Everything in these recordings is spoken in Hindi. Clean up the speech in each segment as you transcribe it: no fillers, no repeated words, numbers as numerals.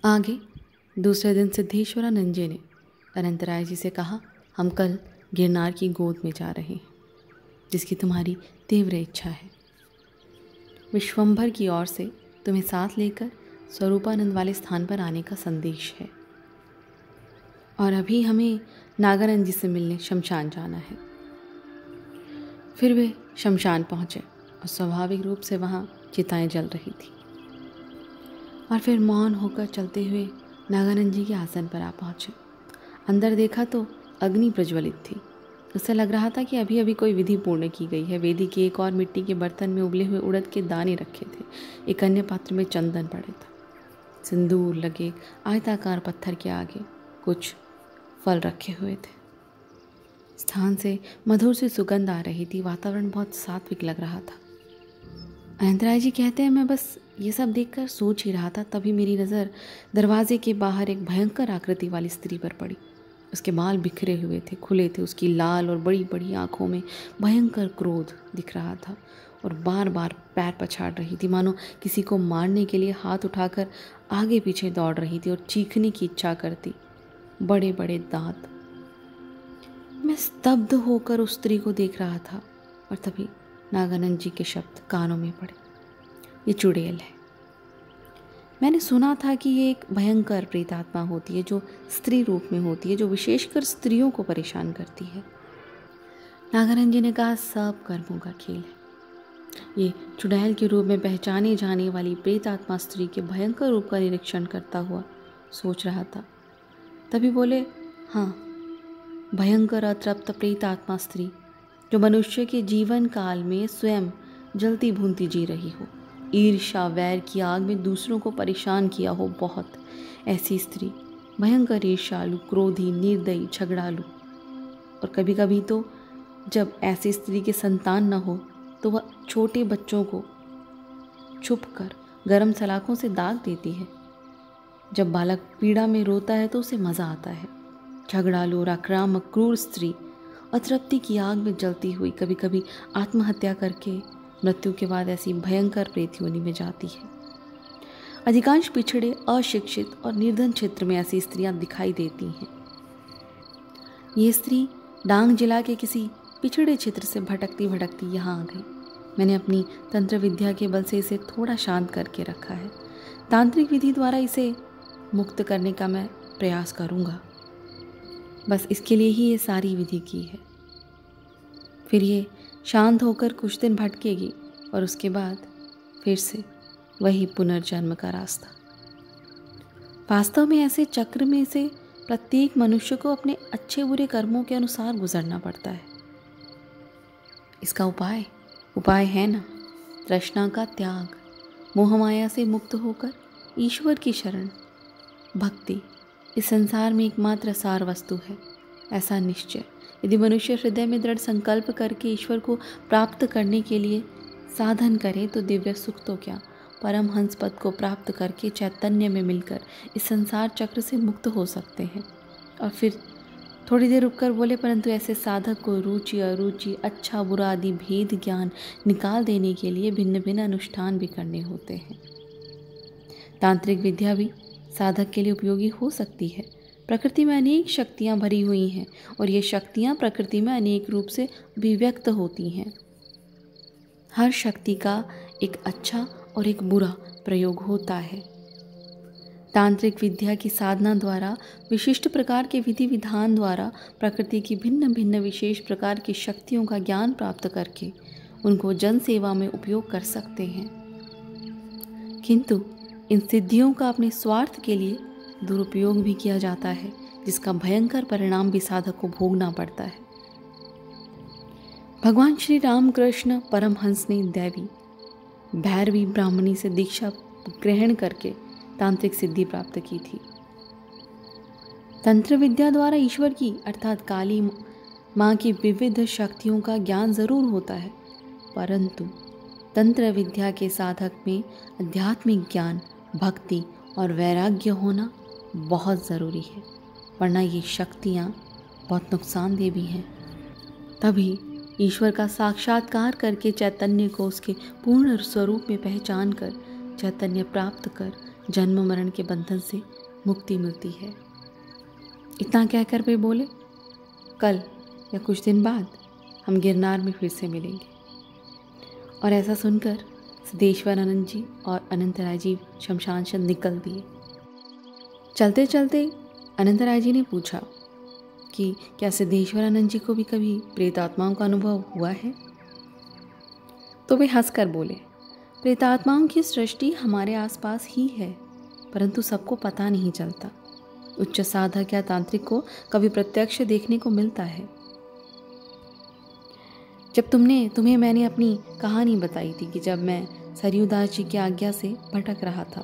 आगे दूसरे दिन सिद्धेश्वरानंद जी ने अनंतराय जी से कहा, हम कल गिरनार की गोद में जा रहे हैं, जिसकी तुम्हारी तीव्र इच्छा है। विश्वंभर की ओर से तुम्हें साथ लेकर स्वरूपानंद वाले स्थान पर आने का संदेश है, और अभी हमें नागानंद जी से मिलने शमशान जाना है। फिर वे शमशान पहुँचे और स्वाभाविक रूप से वहाँ चिताएं जल रही थी, और फिर मौन होकर चलते हुए नागानंद जी के आसन पर आ पहुँचे। अंदर देखा तो अग्नि प्रज्वलित थी। उससे लग रहा था कि अभी अभी कोई विधि पूर्ण की गई है। वेदी के एक और मिट्टी के बर्तन में उबले हुए उड़द के दाने रखे थे। एक अन्य पात्र में चंदन पड़े था। सिंदूर लगे आयताकार पत्थर के आगे कुछ फल रखे हुए थे। स्थान से मधुर सी सुगंध आ रही थी। वातावरण बहुत सात्विक लग रहा था। अनंतराय जी कहते हैं, मैं बस ये सब देखकर सोच ही रहा था, तभी मेरी नज़र दरवाजे के बाहर एक भयंकर आकृति वाली स्त्री पर पड़ी। उसके बाल बिखरे हुए थे, खुले थे। उसकी लाल और बड़ी बड़ी आंखों में भयंकर क्रोध दिख रहा था, और बार बार पैर पछाड़ रही थी, मानो किसी को मारने के लिए हाथ उठाकर आगे पीछे दौड़ रही थी और चीखने की इच्छा करती। बड़े बड़े दांत। मैं स्तब्ध होकर उस स्त्री को देख रहा था, और तभी नागानंद जी के शब्द कानों में पड़े, ये चुड़ैल है। मैंने सुना था कि ये एक भयंकर प्रेतात्मा होती है, जो स्त्री रूप में होती है, जो विशेषकर स्त्रियों को परेशान करती है। नागानंद जी ने कहा, सब कर्मों का खेल है। ये चुड़ैल के रूप में पहचाने जाने वाली प्रेतात्मा स्त्री के भयंकर रूप का निरीक्षण करता हुआ सोच रहा था। तभी बोले, हाँ, भयंकर अतृप्त प्रेतात्मा स्त्री जो मनुष्य के जीवन काल में स्वयं जलती भूनती जी रही हो, ईर्ष्या वैर की आग में दूसरों को परेशान किया हो बहुत, ऐसी स्त्री भयंकर ईर्ष्यालु, क्रोधी, निर्दयी, झगड़ालू। और कभी कभी तो जब ऐसी स्त्री के संतान न हो तो वह छोटे बच्चों को छुपकर गरम सलाखों से दाग देती है। जब बालक पीड़ा में रोता है तो उसे मज़ा आता है। झगड़ालू और आक्रामक क्रूर स्त्री अतृप्ति की आग में जलती हुई कभी कभी आत्महत्या करके मृत्यु के बाद ऐसी भयंकर प्रेत योनि में जाती है। अधिकांश पिछड़े, अशिक्षित और निर्धन क्षेत्र में ऐसी स्त्रियां दिखाई देती हैं। ये स्त्री डांग जिला के किसी पिछड़े क्षेत्र से भटकती भटकती यहाँ आ गई। मैंने अपनी तंत्र विद्या के बल से इसे थोड़ा शांत करके रखा है। तांत्रिक विधि द्वारा इसे मुक्त करने का मैं प्रयास करूँगा। बस इसके लिए ही ये सारी विधि की है। फिर ये शांत होकर कुछ दिन भटकेगी, और उसके बाद फिर से वही पुनर्जन्म का रास्ता। वास्तव में ऐसे चक्र में से प्रत्येक मनुष्य को अपने अच्छे बुरे कर्मों के अनुसार गुजरना पड़ता है। इसका उपाय है ना, तृष्णा का त्याग, मोहमाया से मुक्त होकर ईश्वर की शरण। भक्ति इस संसार में एकमात्र सार वस्तु है, ऐसा निश्चय यदि मनुष्य हृदय में दृढ़ संकल्प करके ईश्वर को प्राप्त करने के लिए साधन करे तो दिव्य सुख तो क्या, परम हंस पद को प्राप्त करके चैतन्य में मिलकर इस संसार चक्र से मुक्त हो सकते हैं। और फिर थोड़ी देर रुककर बोले, परंतु ऐसे साधक को रुचि अरुचि, अच्छा बुरा आदि भेद ज्ञान निकाल देने के लिए भिन्न भिन्न अनुष्ठान भी करने होते हैं। तांत्रिक विद्या भी साधक के लिए उपयोगी हो सकती है। प्रकृति में अनेक शक्तियाँ भरी हुई हैं, और ये शक्तियाँ प्रकृति में अनेक रूप से अभिव्यक्त होती हैं। हर शक्ति का एक अच्छा और एक बुरा प्रयोग होता है। तांत्रिक विद्या की साधना द्वारा, विशिष्ट प्रकार के विधि विधान द्वारा प्रकृति की भिन्न भिन्न विशेष प्रकार की शक्तियों का ज्ञान प्राप्त करके उनको जन सेवा में उपयोग कर सकते हैं। किंतु इन सिद्धियों का अपने स्वार्थ के लिए दुरुपयोग भी किया जाता है, जिसका भयंकर परिणाम भी साधक को भोगना पड़ता है। भगवान श्री रामकृष्ण परमहंस ने दैवी भैरवी ब्राह्मणी से दीक्षा ग्रहण करके तांत्रिक सिद्धि प्राप्त की थी। तंत्र विद्या द्वारा ईश्वर की अर्थात काली माँ की विविध शक्तियों का ज्ञान जरूर होता है, परंतु तंत्र विद्या के साधक में आध्यात्मिक ज्ञान, भक्ति और वैराग्य होना बहुत ज़रूरी है, वरना ये शक्तियाँ बहुत नुकसानदेह भी हैं। तभी ईश्वर का साक्षात्कार करके चैतन्य को उसके पूर्ण स्वरूप में पहचान कर चैतन्य प्राप्त कर जन्म मरण के बंधन से मुक्ति मिलती है। इतना कहकर वे बोले, कल या कुछ दिन बाद हम गिरनार में फिर से मिलेंगे। और ऐसा सुनकर सिद्धेश्वरानंद जी और अनंतराय जी शमशान से निकल दिए। चलते चलते अनंतराय जी ने पूछा कि क्या सिद्धेश्वरानंद जी को भी कभी प्रेतात्माओं का अनुभव हुआ है? तो वे हंसकर बोले, प्रेतात्माओं की सृष्टि हमारे आसपास ही है, परंतु सबको पता नहीं चलता। उच्च साधक या तांत्रिक को कभी प्रत्यक्ष देखने को मिलता है। जब तुम्हें मैंने अपनी कहानी बताई थी कि जब मैं सरयूदास जी की आज्ञा से भटक रहा था,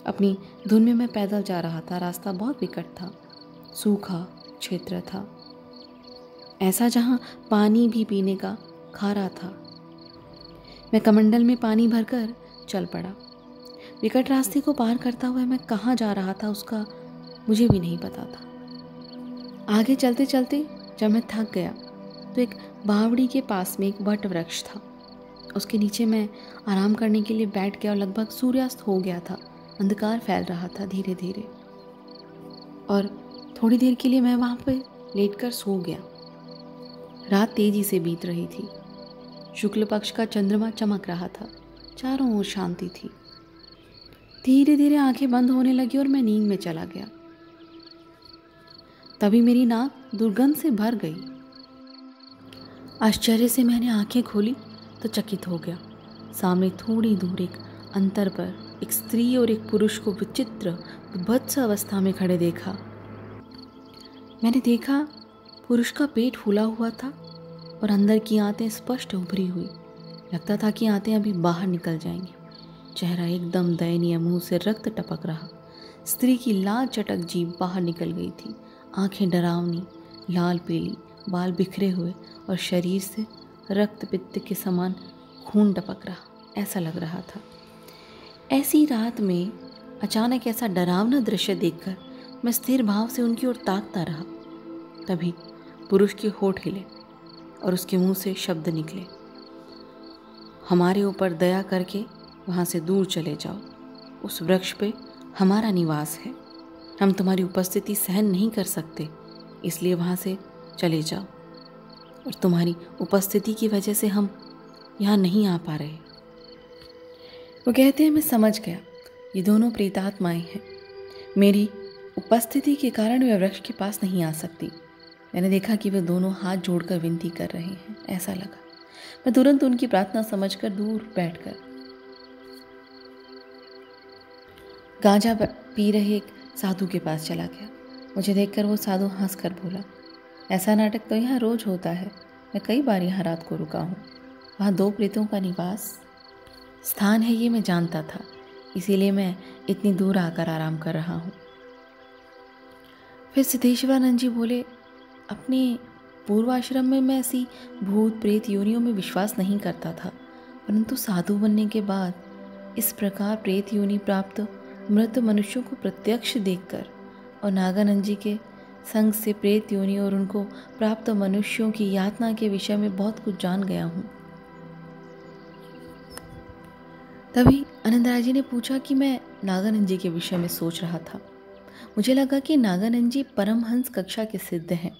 अपनी धुन में मैं पैदल जा रहा था, रास्ता बहुत विकट था, सूखा क्षेत्र था, ऐसा जहाँ पानी भी पीने का खारा था। मैं कमंडल में पानी भरकर चल पड़ा। विकट रास्ते को पार करता हुआ मैं कहाँ जा रहा था उसका मुझे भी नहीं पता था। आगे चलते चलते जब मैं थक गया तो एक बावड़ी के पास में एक वट वृक्ष था। उसके नीचे मैं आराम करने के लिए बैठ गया और लगभग सूर्यास्त हो गया था। अंधकार फैल रहा था धीरे धीरे, और थोड़ी देर के लिए मैं वहाँ पे लेटकर सो गया। रात तेजी से बीत रही थी। शुक्ल पक्ष का चंद्रमा चमक रहा था। चारों ओर शांति थी। धीरे धीरे आंखें बंद होने लगी और मैं नींद में चला गया। तभी मेरी नाक दुर्गंध से भर गई। आश्चर्य से मैंने आंखें खोली तो चकित हो गया। सामने थोड़ी दूर एक अंतर पर एक स्त्री और एक पुरुष को विचित्र विभत्स अवस्था में खड़े देखा। मैंने देखा पुरुष का पेट फूला हुआ था और अंदर की आंतें स्पष्ट उभरी हुई। लगता था कि आंतें अभी बाहर निकल जाएंगी। चेहरा एकदम दयनीय, मुंह से रक्त टपक रहा। स्त्री की लाल चटक जीभ बाहर निकल गई थी। आंखें डरावनी, लाल पीली, बाल बिखरे हुए और शरीर से रक्त पित्त के समान खून टपक रहा, ऐसा लग रहा था। ऐसी रात में अचानक ऐसा डरावना दृश्य देखकर मैं स्थिर भाव से उनकी ओर ताकता रहा। तभी पुरुष के होठ हिले और उसके मुंह से शब्द निकले, हमारे ऊपर दया करके वहाँ से दूर चले जाओ। उस वृक्ष पे हमारा निवास है। हम तुम्हारी उपस्थिति सहन नहीं कर सकते, इसलिए वहाँ से चले जाओ। और तुम्हारी उपस्थिति की वजह से हम यहाँ नहीं आ पा रहे। वो कहते हैं, मैं समझ गया ये दोनों प्रेतात्माएं हैं। मेरी उपस्थिति के कारण वे वृक्ष के पास नहीं आ सकती। मैंने देखा कि वे दोनों हाथ जोड़कर विनती कर रहे हैं। ऐसा लगा। मैं तुरंत उनकी प्रार्थना समझकर दूर बैठकर गांजा पी रहे एक साधु के पास चला गया। मुझे देखकर वो साधु हंसकर बोला, ऐसा नाटक तो यहाँ रोज होता है। मैं कई बार यहाँ रात को रुका हूँ। वहाँ 2 प्रेतों का निवास स्थान है, ये मैं जानता था, इसीलिए मैं इतनी दूर आकर आराम कर रहा हूँ। फिर सिद्धेश्वरानंद जी बोले, अपने पूर्वाश्रम में मैं ऐसी भूत प्रेत योनियों में विश्वास नहीं करता था, परंतु साधु बनने के बाद इस प्रकार प्रेत योनि प्राप्त मृत मनुष्यों को प्रत्यक्ष देखकर और नागानंद जी के संग से प्रेत योनि और उनको प्राप्त मनुष्यों की यातना के विषय में बहुत कुछ जान गया हूँ। तभी आनंदराय जी ने पूछा कि मैं नागानंद जी के विषय में सोच रहा था। मुझे लगा कि नागानंद जी परमहंस कक्षा के सिद्ध हैं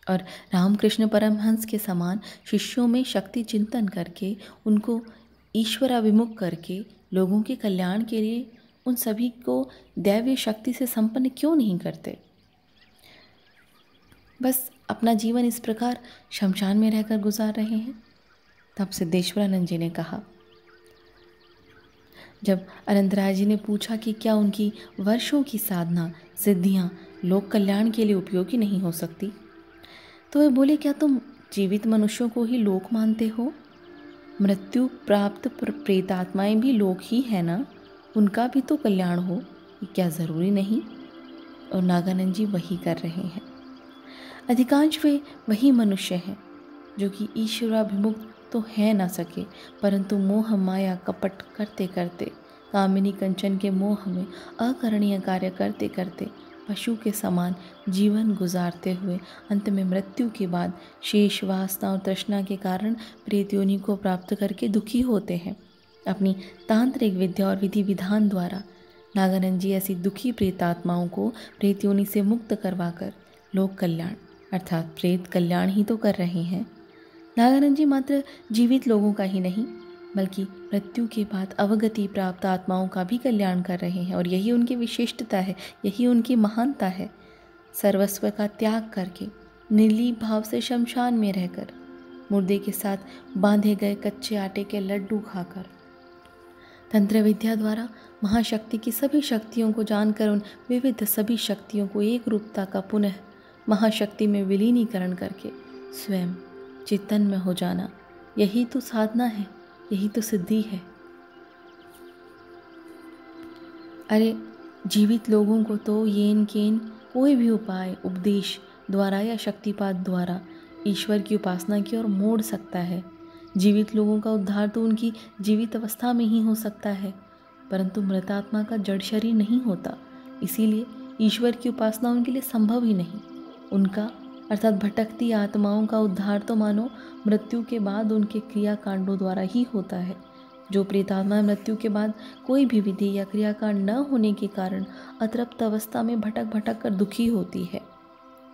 और रामकृष्ण परमहंस के समान शिष्यों में शक्ति चिंतन करके, उनको ईश्वराभिमुख करके, लोगों के कल्याण के लिए उन सभी को दैवीय शक्ति से संपन्न क्यों नहीं करते। बस अपना जीवन इस प्रकार शमशान में रहकर गुजार रहे हैं। तब सिद्धेश्वरानंद जी ने कहा, जब अनंतराय जी ने पूछा कि क्या उनकी वर्षों की साधना सिद्धियां लोक कल्याण के लिए उपयोगी नहीं हो सकती, तो वे बोले, क्या तुम जीवित मनुष्यों को ही लोक मानते हो? मृत्यु प्राप्त प्रेतात्माएं भी लोक ही है ना, उनका भी तो कल्याण हो, क्या ज़रूरी नहीं? और नागानंद जी वही कर रहे हैं। अधिकांश वे वही मनुष्य हैं जो कि ईश्वराभिमुख तो है ना सके, परंतु मोह माया कपट करते करते, कामिनी कंचन के मोह में अकरणीय कार्य करते करते पशु के समान जीवन गुजारते हुए अंत में मृत्यु के बाद शेष वासना और तृष्णा के कारण प्रेत योनि को प्राप्त करके दुखी होते हैं। अपनी तांत्रिक विद्या और विधि विधान द्वारा नागानंद जी ऐसी दुखी प्रेतात्माओं को प्रेत योनि से मुक्त करवाकर लोक कल्याण अर्थात प्रेत कल्याण ही तो कर रहे हैं। नागानंद जी मात्र जीवित लोगों का ही नहीं बल्कि मृत्यु के बाद अवगति प्राप्त आत्माओं का भी कल्याण कर रहे हैं, और यही उनकी विशिष्टता है, यही उनकी महानता है। सर्वस्व का त्याग करके निर्लीप भाव से शमशान में रहकर, मुर्दे के साथ बांधे गए कच्चे आटे के लड्डू खाकर, तंत्र विद्या द्वारा महाशक्ति की सभी शक्तियों को जानकर उन विविध सभी शक्तियों को एक रूपता का पुनः महाशक्ति में विलीनीकरण करके स्वयं चैतन्य हो जाना, यही तो साधना है, यही तो सिद्धि है। अरे जीवित लोगों को तो येन केन कोई भी उपाय उपदेश द्वारा या शक्तिपात द्वारा ईश्वर की उपासना की ओर मोड़ सकता है। जीवित लोगों का उद्धार तो उनकी जीवित अवस्था में ही हो सकता है, परंतु मृतात्मा का जड़ शरीर नहीं होता, इसीलिए ईश्वर की उपासना उनके लिए संभव ही नहीं। उनका अर्थात भटकती आत्माओं का उद्धार तो मानो मृत्यु के बाद उनके क्रियाकांडों द्वारा ही होता है। जो प्रेतात्मा मृत्यु के बाद कोई भी विधि या क्रियाकांड न होने के कारण अतृप्त अवस्था में भटक भटक कर दुखी होती है,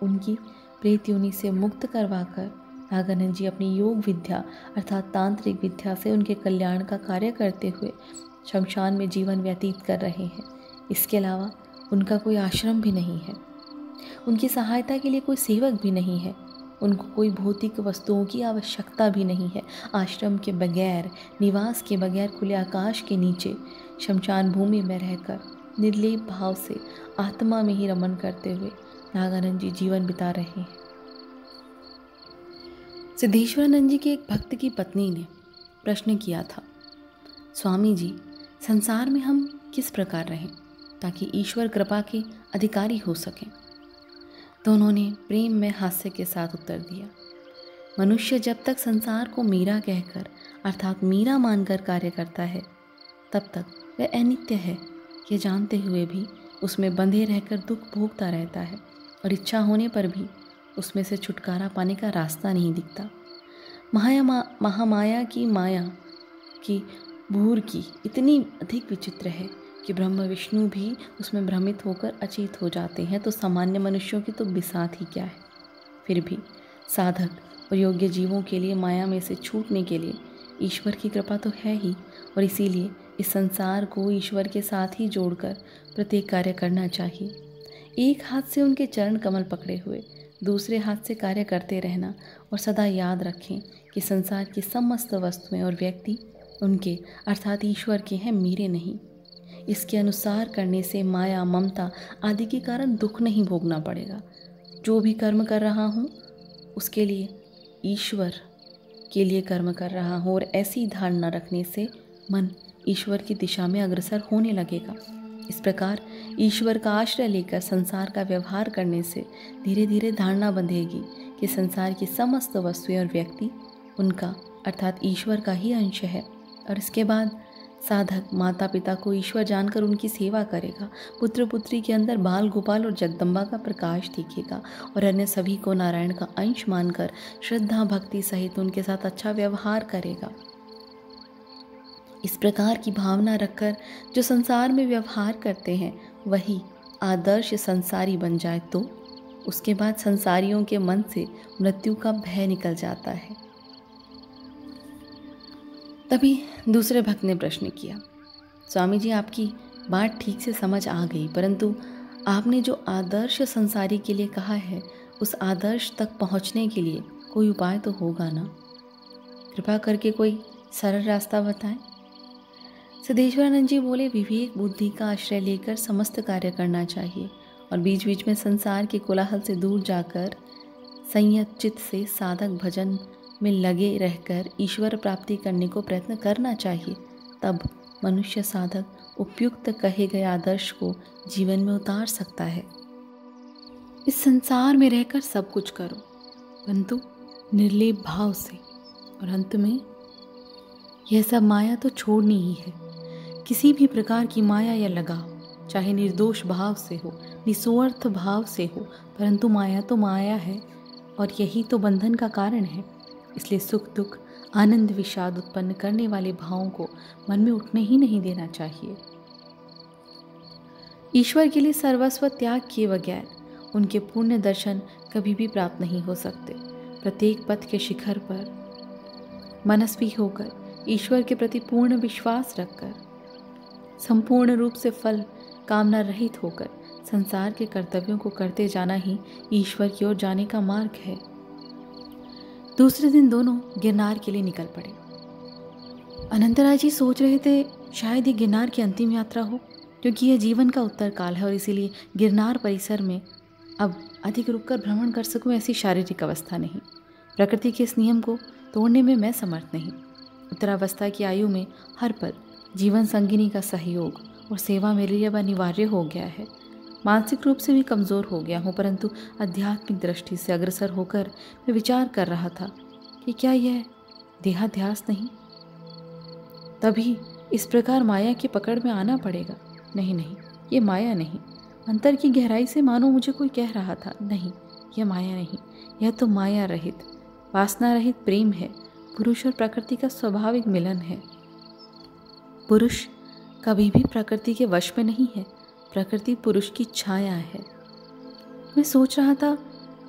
उनकी प्रेत योनि से मुक्त करवाकर नागानंद जी अपनी योग विद्या अर्थात तांत्रिक विद्या से उनके कल्याण का कार्य करते हुए शमशान में जीवन व्यतीत कर रहे हैं। इसके अलावा उनका कोई आश्रम भी नहीं है, उनकी सहायता के लिए कोई सेवक भी नहीं है, उनको कोई भौतिक वस्तुओं की आवश्यकता भी नहीं है। आश्रम के बगैर, निवास के बगैर, खुले आकाश के नीचे शमशान भूमि में रहकर निर्लेप भाव से आत्मा में ही रमन करते हुए नागानंद जी जीवन बिता रहे हैं। सिद्धेश्वरानंद जी के एक भक्त की पत्नी ने प्रश्न किया था, स्वामी जी, संसार में हम किस प्रकार रहें ताकि ईश्वर कृपा के अधिकारी हो सकें? तो उन्होंने प्रेम में हास्य के साथ उत्तर दिया, मनुष्य जब तक संसार को मीरा कहकर अर्थात मीरा मानकर कार्य करता है तब तक वह अनित्य है, ये जानते हुए भी उसमें बंधे रहकर दुख भोगता रहता है और इच्छा होने पर भी उसमें से छुटकारा पाने का रास्ता नहीं दिखता। महामाया की माया की भूर की इतनी अधिक विचित्र है कि ब्रह्मा विष्णु भी उसमें भ्रमित होकर अचेत हो जाते हैं, तो सामान्य मनुष्यों की तो बिसात ही क्या है। फिर भी साधक और योग्य जीवों के लिए माया में से छूटने के लिए ईश्वर की कृपा तो है ही, और इसीलिए इस संसार को ईश्वर के साथ ही जोड़कर प्रत्येक कार्य करना चाहिए। एक हाथ से उनके चरण कमल पकड़े हुए दूसरे हाथ से कार्य करते रहना, और सदा याद रखें कि संसार की समस्त वस्तुएं और व्यक्ति उनके अर्थात ईश्वर के हैं, मेरे नहीं। इसके अनुसार करने से माया, ममता आदि के कारण दुख नहीं भोगना पड़ेगा। जो भी कर्म कर रहा हूँ उसके लिए ईश्वर के लिए कर्म कर रहा हूँ, और ऐसी धारणा रखने से मन ईश्वर की दिशा में अग्रसर होने लगेगा। इस प्रकार ईश्वर का आश्रय लेकर संसार का व्यवहार करने से धीरे धीरे धारणा बंधेगी कि संसार की समस्त वस्तुएं और व्यक्ति उनका अर्थात ईश्वर का ही अंश है। और इसके बाद साधक माता पिता को ईश्वर जानकर उनकी सेवा करेगा, पुत्र पुत्री के अंदर बाल गोपाल और जगदम्बा का प्रकाश दिखेगा, और अन्य सभी को नारायण का अंश मानकर श्रद्धा भक्ति सहित उनके साथ अच्छा व्यवहार करेगा। इस प्रकार की भावना रखकर जो संसार में व्यवहार करते हैं वही आदर्श संसारी बन जाए तो उसके बाद संसारियों के मन से मृत्यु का भय निकल जाता है। तभी दूसरे भक्त ने प्रश्न किया, स्वामी जी, आपकी बात ठीक से समझ आ गई, परंतु आपने जो आदर्श संसारी के लिए कहा है उस आदर्श तक पहुंचने के लिए कोई उपाय तो होगा ना? कृपा करके कोई सरल रास्ता बताएं। सिद्धेश्वरानंद जी बोले, विवेक बुद्धि का आश्रय लेकर समस्त कार्य करना चाहिए, और बीच बीच में संसार के कोलाहल से दूर जाकर संयत चित्त से साधक भजन में लगे रहकर ईश्वर प्राप्ति करने को प्रयत्न करना चाहिए। तब मनुष्य साधक उपयुक्त कहे गए आदर्श को जीवन में उतार सकता है। इस संसार में रहकर सब कुछ करो, परंतु निर्लेप भाव से, और अंत में यह सब माया तो छोड़नी ही है। किसी भी प्रकार की माया या लगाव, चाहे निर्दोष भाव से हो, निस्वार्थ भाव से हो, परंतु माया तो माया है, और यही तो बंधन का कारण है। इसलिए सुख दुख आनंद विषाद उत्पन्न करने वाले भावों को मन में उठने ही नहीं देना चाहिए। ईश्वर के लिए सर्वस्व त्याग किए बगैर उनके पुण्य दर्शन कभी भी प्राप्त नहीं हो सकते। प्रत्येक पथ के शिखर पर मनस्वी होकर, ईश्वर के प्रति पूर्ण विश्वास रखकर, संपूर्ण रूप से फल कामना रहित होकर संसार के कर्तव्यों को करते जाना ही ईश्वर की ओर जाने का मार्ग है। दूसरे दिन दोनों गिरनार के लिए निकल पड़े। अनंतराय जी सोच रहे थे शायद ये गिरनार की अंतिम यात्रा हो, क्योंकि यह जीवन का उत्तर काल है और इसीलिए गिरनार परिसर में अब अधिक रुककर भ्रमण कर सकूं ऐसी शारीरिक अवस्था नहीं। प्रकृति के इस नियम को तोड़ने में मैं समर्थ नहीं। उत्तरावस्था की आयु में हर पल जीवन संगिनी का सहयोग और सेवा मेरे लिए अब अनिवार्य हो गया है। मानसिक रूप से भी कमज़ोर हो गया हूँ, परंतु आध्यात्मिक दृष्टि से अग्रसर होकर मैं विचार कर रहा था कि क्या यह देहाध्यास नहीं? तभी इस प्रकार माया की पकड़ में आना पड़ेगा। नहीं, ये माया नहीं। अंतर की गहराई से मानो मुझे कोई कह रहा था, नहीं, यह माया नहीं, यह तो माया रहित, वासना रहित प्रेम है। पुरुष और प्रकृति का स्वाभाविक मिलन है। पुरुष कभी भी प्रकृति के वश में नहीं है, प्रकृति पुरुष की छाया है। मैं सोच रहा था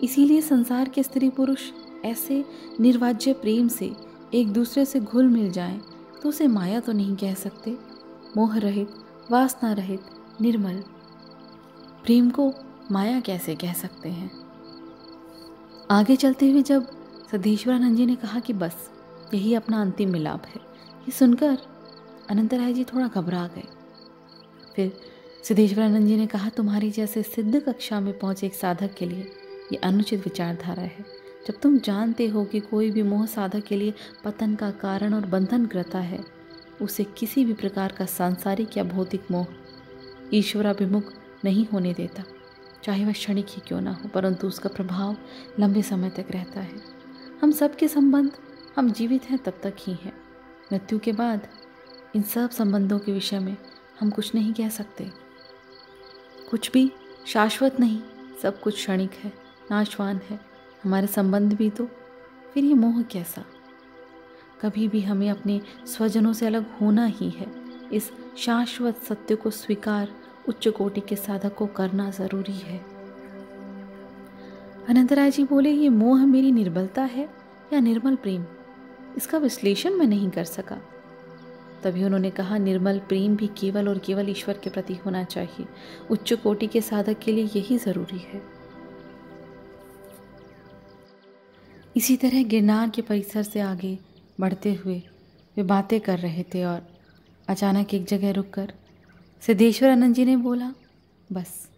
इसीलिए संसार के स्त्री पुरुष ऐसे निर्वाज्य प्रेम से एक दूसरे से घुल मिल जाएं तो उसे माया तो नहीं कह सकते। मोह रहित, वासना रहित, निर्मल प्रेम को माया कैसे कह सकते हैं? आगे चलते हुए जब सिद्धेश्वरानंद जी ने कहा कि बस यही अपना अंतिम मिलाप है, ये सुनकर अनंतराय जी थोड़ा घबरा गए। फिर सिद्धेश्वरानंद जी ने कहा, तुम्हारी जैसे सिद्ध कक्षा में पहुंचे एक साधक के लिए ये अनुचित विचारधारा है। जब तुम जानते हो कि कोई भी मोह साधक के लिए पतन का कारण और बंधन करता है, उसे किसी भी प्रकार का सांसारिक या भौतिक मोह ईश्वराभिमुख नहीं होने देता, चाहे वह क्षणिक ही क्यों ना हो, परंतु उसका प्रभाव लंबे समय तक रहता है। हम सबके संबंध हम जीवित हैं तब तक ही हैं। मृत्यु के बाद इन सब संबंधों के विषय में हम कुछ नहीं कह सकते। कुछ भी शाश्वत नहीं, सब कुछ क्षणिक है, नाशवान है। हमारे संबंध भी तो, फिर ये मोह कैसा? कभी भी हमें अपने स्वजनों से अलग होना ही है। इस शाश्वत सत्य को स्वीकार उच्च कोटि के साधक को करना जरूरी है। अनंतराय जी बोले, ये मोह मेरी निर्बलता है या निर्मल प्रेम, इसका विश्लेषण मैं नहीं कर सका। तभी उन्होंने कहा, निर्मल प्रेम भी केवल और केवल ईश्वर के प्रति होना चाहिए। उच्च कोटि के साधक के लिए यही जरूरी है। इसी तरह गिरनार के परिसर से आगे बढ़ते हुए वे बातें कर रहे थे और अचानक एक जगह रुककर सिद्धेश्वरानंद जी ने बोला, बस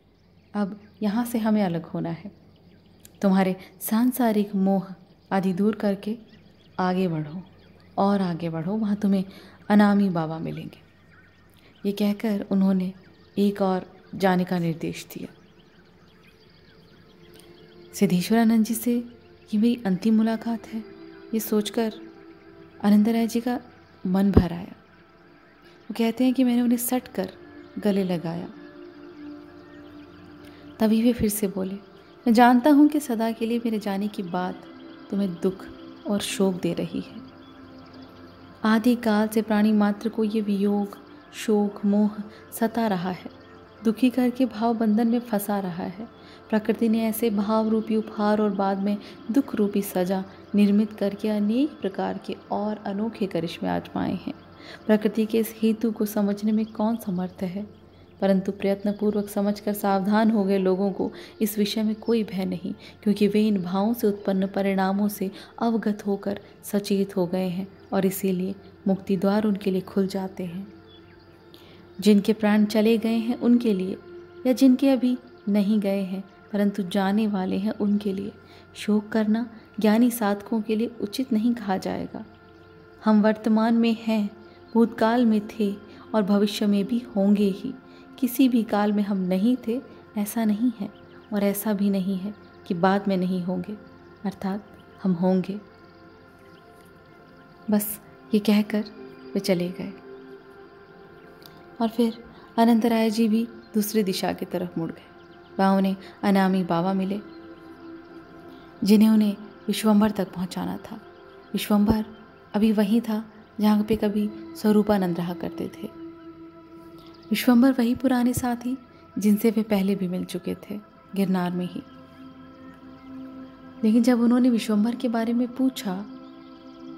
अब यहाँ से हमें अलग होना है। तुम्हारे सांसारिक मोह आदि दूर करके आगे बढ़ो और आगे बढ़ो, वहाँ तुम्हें अनामी बाबा मिलेंगे। ये कहकर उन्होंने एक और जाने का निर्देश दिया। सिद्धेश्वरानंद जी से ये मेरी अंतिम मुलाकात है, ये सोचकर अनंतराय जी का मन भर आया। वो कहते हैं कि मैंने उन्हें सट कर गले लगाया। तभी वे फिर से बोले, मैं जानता हूँ कि सदा के लिए मेरे जाने की बात तुम्हें दुख और शोक दे रही है। आदि काल से प्राणी मात्र को ये वियोग, शोक, मोह सता रहा है, दुखी करके भाव बंधन में फंसा रहा है। प्रकृति ने ऐसे भाव रूपी उपहार और बाद में दुख रूपी सजा निर्मित करके अनेक प्रकार के और अनोखे करिश्मे आजमाए हैं। प्रकृति के इस हेतु को समझने में कौन समर्थ है, परंतु प्रयत्नपूर्वक समझकर सावधान हो गए लोगों को इस विषय में कोई भय नहीं, क्योंकि वे इन भावों से उत्पन्न परिणामों से अवगत होकर सचेत हो गए हैं और इसीलिए मुक्ति द्वार उनके लिए खुल जाते हैं। जिनके प्राण चले गए हैं उनके लिए, या जिनके अभी नहीं गए हैं परंतु जाने वाले हैं उनके लिए शोक करना ज्ञानी साधकों के लिए उचित नहीं कहा जाएगा। हम वर्तमान में हैं, भूतकाल में थे और भविष्य में भी होंगे ही। किसी भी काल में हम नहीं थे ऐसा नहीं है, और ऐसा भी नहीं है कि बाद में नहीं होंगे, अर्थात हम होंगे। बस ये कहकर वे चले गए और फिर अनंतराय जी भी दूसरी दिशा की तरफ मुड़ गए। वहाँ उन्हें अनामी बाबा मिले, जिन्हें उन्हें विश्वंभर तक पहुँचाना था। विश्वंभर अभी वहीं था जहाँ पे कभी स्वरूपानंद रहा करते थे। विश्वंभर वही पुराने साथी जिनसे वे पहले भी मिल चुके थे गिरनार में ही। लेकिन जब उन्होंने विश्वंभर के बारे में पूछा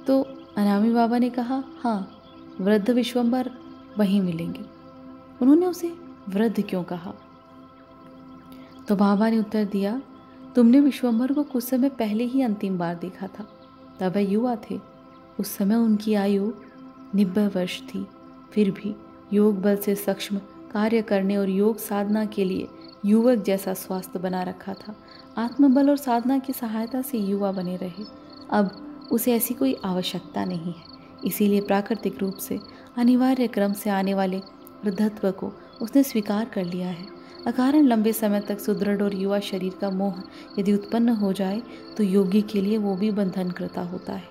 तो अनामी बाबा ने कहा, हाँ, वृद्ध विश्वंभर वहीं मिलेंगे। उन्होंने उसे वृद्ध क्यों कहा? तो बाबा ने उत्तर दिया, तुमने विश्वंभर को कुछ समय पहले ही अंतिम बार देखा था। तब वह युवा थे। उस समय उनकी आयु 90 वर्ष थी। फिर भी योग बल से सक्षम कार्य करने और योग साधना के लिए युवक जैसा स्वास्थ्य बना रखा था। आत्मबल और साधना की सहायता से युवा बने रहे। अब उसे ऐसी कोई आवश्यकता नहीं है। इसीलिए प्राकृतिक रूप से अनिवार्य क्रम से आने वाले वृद्धत्व को उसने स्वीकार कर लिया है। अकारण लंबे समय तक सुदृढ़ और युवा शरीर का मोह यदि उत्पन्न हो जाए तो योगी के लिए वो भी बंधनकृता होता है।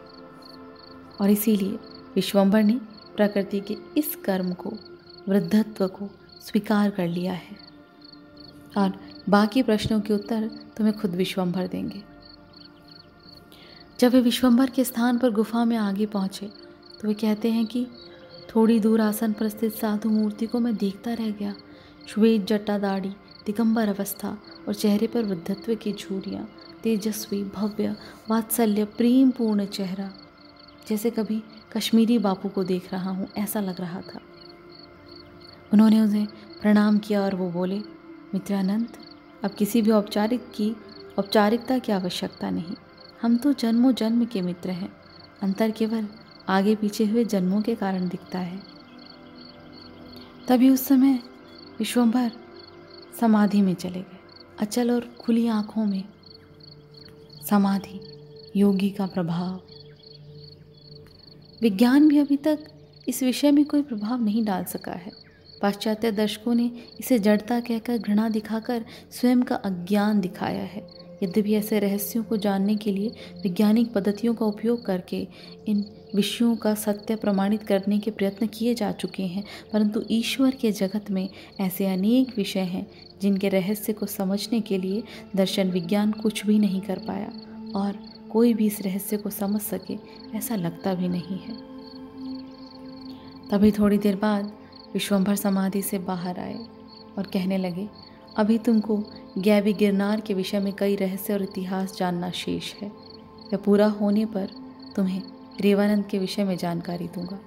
और इसीलिए विश्वंभर ने प्रकृति के इस कर्म को, वृद्धत्व को स्वीकार कर लिया है। और बाकी प्रश्नों के उत्तर तुम्हें खुद विश्वंभर देंगे। जब वे विश्वंभर के स्थान पर गुफा में आगे पहुँचे तो वे कहते हैं कि थोड़ी दूर आसन पर स्थित साधु मूर्ति को मैं देखता रह गया। श्वेत जटा दाढ़ी, दिगंबर अवस्था और चेहरे पर वृद्धत्व की झुर्रियाँ, तेजस्वी, भव्य, वात्सल्य, प्रेम पूर्ण चेहरा, जैसे कभी कश्मीरी बापू को देख रहा हूँ ऐसा लग रहा था। उन्होंने उन्हें प्रणाम किया और वो बोले, मित्रानंद, अब किसी भी औपचारिकता की आवश्यकता नहीं। हम तो जन्मों जन्म के मित्र हैं। अंतर केवल आगे पीछे हुए जन्मों के कारण दिखता है। तभी उस समय विश्वंभर समाधि में चले गए। अचल और खुली आंखों में समाधि, योगी का प्रभाव। विज्ञान भी अभी तक इस विषय में कोई प्रभाव नहीं डाल सका है। पाश्चात्य दर्शकों ने इसे जड़ता कहकर, घृणा दिखाकर स्वयं का अज्ञान दिखाया है। यद्यपि ऐसे रहस्यों को जानने के लिए वैज्ञानिक पद्धतियों का उपयोग करके इन विषयों का सत्य प्रमाणित करने के प्रयत्न किए जा चुके हैं, परंतु ईश्वर के जगत में ऐसे अनेक विषय हैं जिनके रहस्य को समझने के लिए दर्शन विज्ञान कुछ भी नहीं कर पाया, और कोई भी इस रहस्य को समझ सके ऐसा लगता भी नहीं है। तभी थोड़ी देर बाद विश्वंभर समाधि से बाहर आए और कहने लगे, अभी तुमको गैबी गिरनार के विषय में कई रहस्य और इतिहास जानना शेष है। यह पूरा होने पर तुम्हें रेवानंद के विषय में जानकारी दूंगा।